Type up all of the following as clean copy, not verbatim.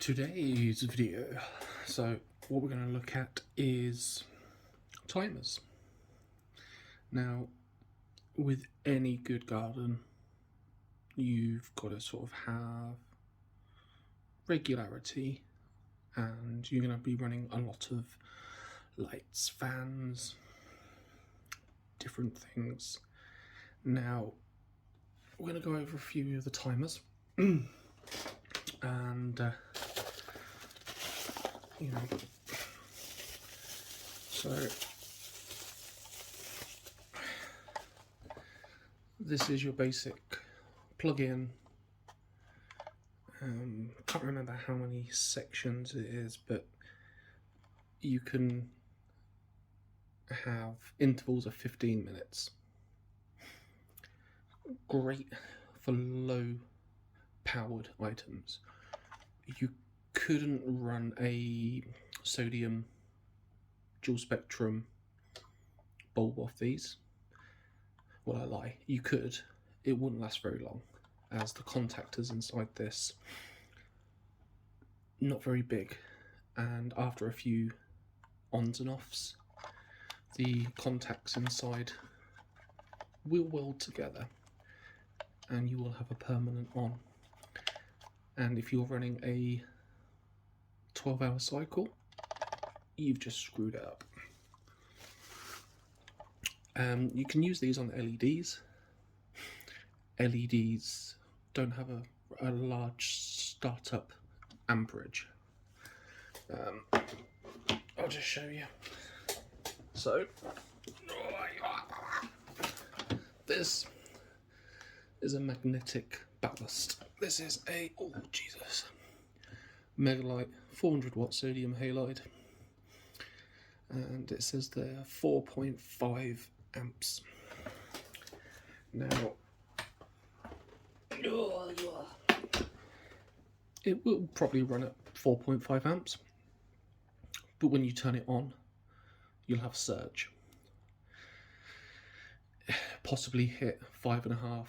Today's video, so what we're going to look at is timers. Now, with any good garden, you've got to sort of have regularity, and you're going to be running a lot of lights, fans, different things. Now, we're going to go over a few of the timers and so this is your basic plug-in. Can't remember how many sections it is, but you can have intervals of 15 minutes. Great for low powered items. You couldn't run a sodium dual spectrum bulb off these. Well, I lie, you could. It wouldn't last very long, as the contactors inside this not very big, and after a few ons and offs, the contacts inside will weld together and you will have a permanent on. And if you're running a 12-hour cycle, you've just screwed it up. You can use these on LEDs. LEDs don't have a large startup amperage. I'll just show you. So, this is a magnetic ballast. This is a, oh Jesus, Megalite 400 watt sodium halide, and it says there 4.5 amps. Now, it will probably run at 4.5 amps, but when you turn it on, you'll have a surge. Possibly hit 5.5,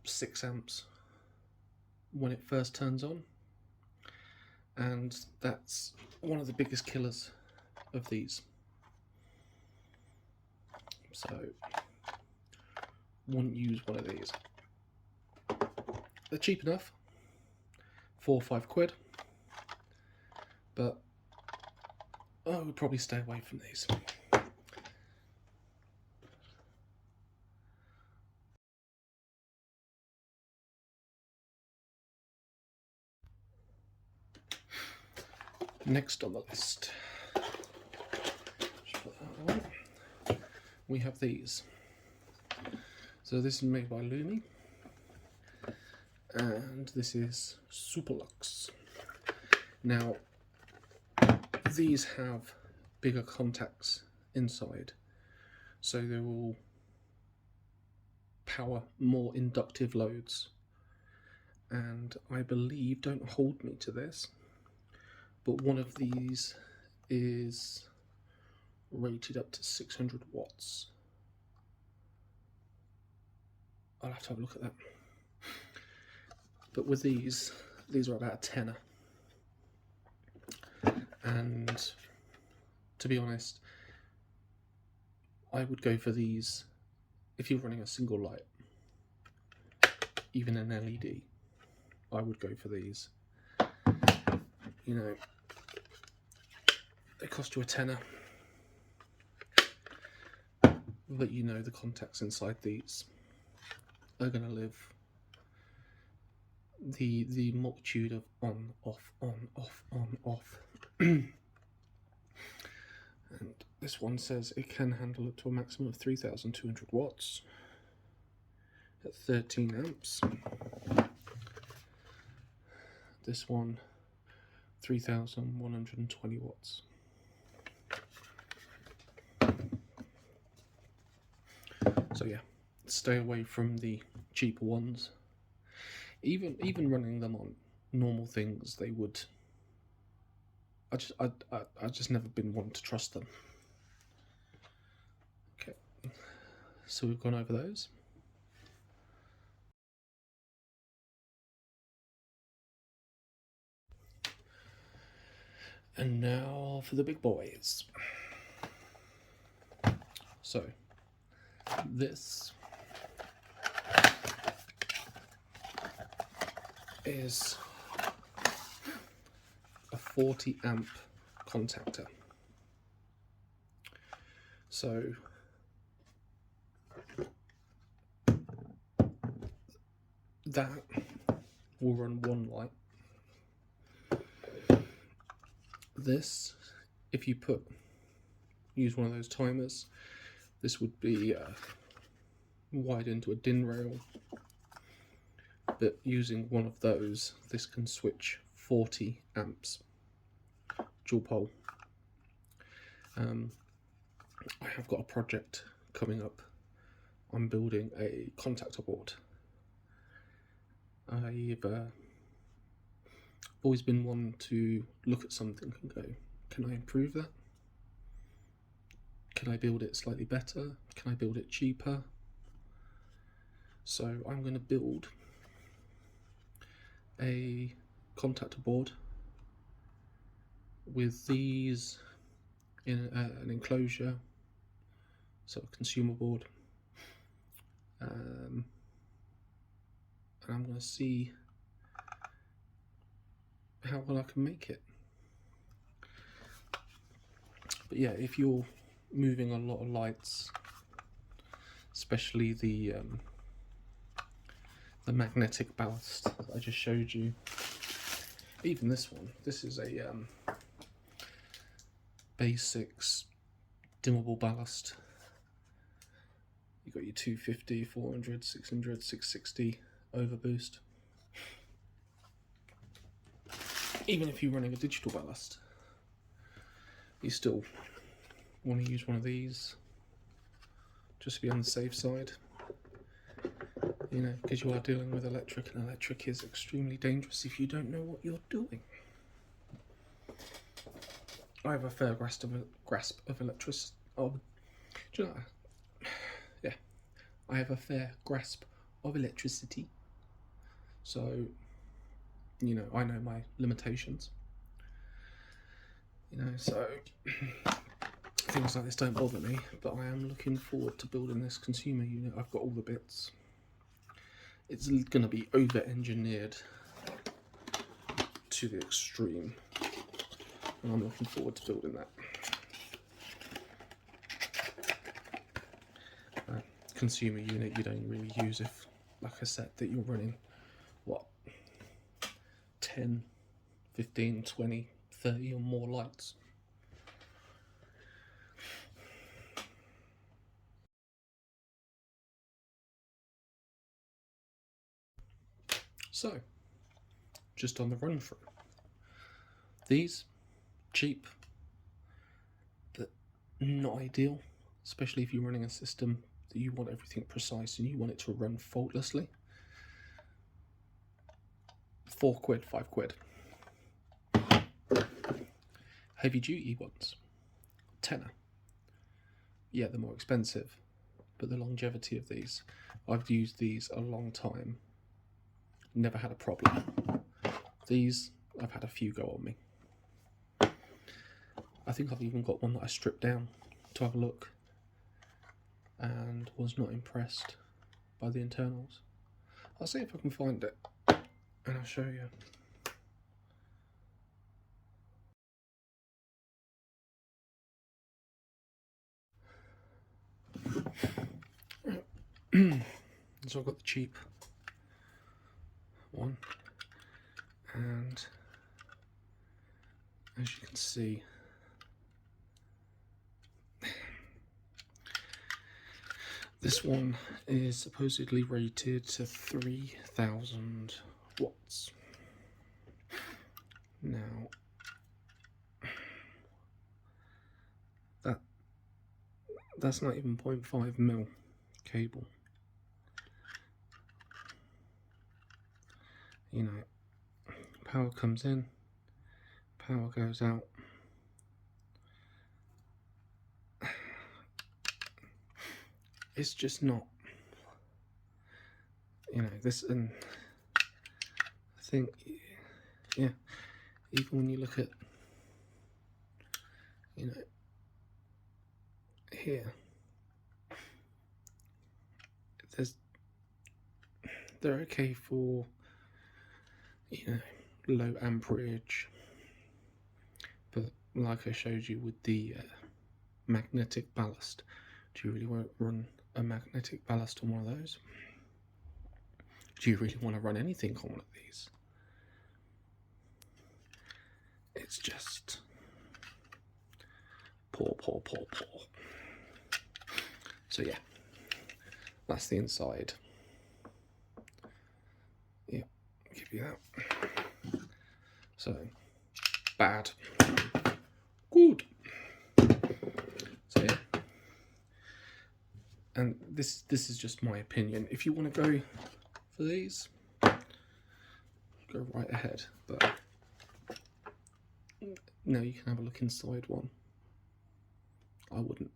6 amps when it first turns on, and that's one of the biggest killers of these. So wouldn't use one of these. They're cheap enough, 4 or 5 quid, but I would probably stay away from these. Next on the list, just put that on. We have these. So this is made by Lumi, and this is Superlux. Now, these have bigger contacts inside, so they will power more inductive loads. And I believe, don't hold me to this, but one of these is rated up to 600 watts. I'll have to have a look at that. But with these are about a tenner. And to be honest, I would go for these if you're running a single light, even an LED. I would go for these. You know, they cost you a tenner, but you know the contacts inside these are going to live the multitude of on, off, on, off, on, off. And this one says it can handle up to a maximum of 3,200 watts at 13 amps. This one, 3,120 watts. So yeah, stay away from the cheaper ones. Even running them on normal things, they would. I just never been one to trust them. Okay, so we've gone over those. And now for the big boys. So, this is a 40 amp contactor. So that will run one light. This, if you use one of those timers, this would be wired into a DIN rail, but using one of those, this can switch 40 amps, dual pole. I have got a project coming up. I'm building a contactor board. I've always been one to look at something and go, can I improve that? Can I build it slightly better? Can I build it cheaper? So I'm going to build a contactor board with these in an enclosure, so a consumer board, and I'm going to see how well I can make it. But yeah, if you're moving a lot of lights, especially the magnetic ballast that I just showed you, even this one, this is a basics dimmable ballast. You've got your 250, 400, 600, 660 overboost. Even if you're running a digital ballast, you still want to use one of these just to be on the safe side, you know, because you are dealing with electric, and electric is extremely dangerous if you don't know what you're doing. I have a fair grasp of electricity. Oh, do you know? Yeah, I have a fair grasp of electricity, so you know, I know my limitations. You know, so things like this don't bother me, but I am looking forward to building this consumer unit. I've got all the bits. It's going to be over-engineered to the extreme, and I'm looking forward to building that. Consumer unit you don't really use if, like I said, that you're running, what, 10, 15, 20, 30 or more lights. So, just on the run through, these, cheap, but not ideal, especially if you're running a system that you want everything precise and you want it to run faultlessly. £4, £5. Heavy duty ones, tenner. Yeah, they're more expensive, but the longevity of these, I've used these a long time, never had a problem. These, I've had a few go on me. I think I've even got one that I stripped down to have a look and was not impressed by the internals. I'll see if I can find it and I'll show you. So I've got the cheap one, and as you can see, this one is supposedly rated to 3000 watts. Now, that's not even 0.5 mil cable. You know, power comes in, power goes out. It's just not, you know, this, and I think, yeah, even when you look at you know, here, they're okay for, you know, low amperage, but like I showed you with the magnetic ballast, do you really want to run a magnetic ballast on one of those? Do you really want to run anything on one of these? It's just poor. So yeah, that's the inside. Yeah, give you that. So bad, good. So yeah, and this is just my opinion. If you want to go for these, go right ahead. But now you can have a look inside one. I wouldn't.